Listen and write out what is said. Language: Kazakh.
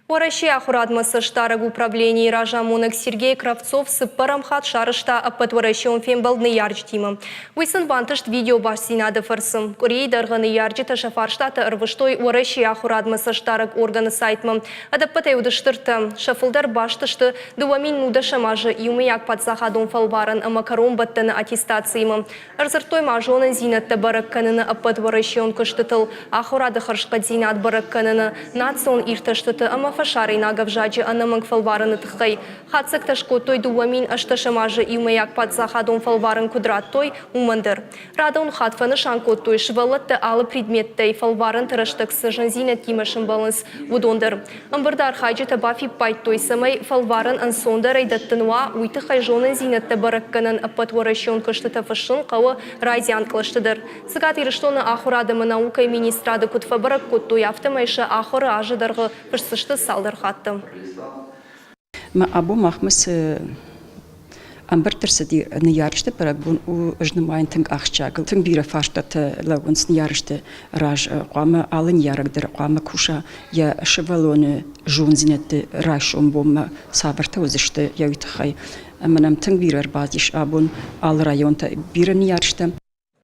Россия ахурадмасы штараг управлений Ражамонок Сергей Кравцов с парамхат шарышта апатворащион фембалдны ярджтима. Высын бантышт видео башсинады фарсым. Курей дарганы ярджита шафарштата ырвыштой Россия ахурадмасы штараг органы сайтмам. Адаппатай удыштырты. Шафылдар баштышты дуамин нуда шамажы юмияк падсахадон фалварын амакарон баттаны аттестациямам. Арзыртой мажонын зинатты баракканыны апатворащион кыштытыл. Ахурады харшқат зинат баракканыны национ иртыштыты ама фашарина гавжаджи анаманг фалварын тхай. Хатсак ташкотой дуамин ашташамажи юмаяк падсахадон фалварын кудраттой умандыр. Радаун хатфаны шанкотой швалатты алы предметтай фалварын тырыштык сыжынзина тимашын баланс вудондыр. Амбардар хаджи табафи пайтой самай фалварын ансондар айдаттынуа уйты хайжонын зинатты баракканын апатворащион кыштыта фашын қауы райзян клаштыдыр. Сыгат ирыштоны ахурадымы наука министрады кутфа бараккотой автомайшы ахуры ажыдарғы пышсышты салдар хаттым. Абу махмыс амбар терсади неярышты парагбун у жнымайн тынг ахчагыл. Тынг бира фаштаты лагунс неярышты раж қуамы алын ярагдыр қуамы куша я шевалоны жунзинетті раш умбомы сабырта өзішті яуитхай. Манам тынг бирар базиш абун ал районта бира неярышты.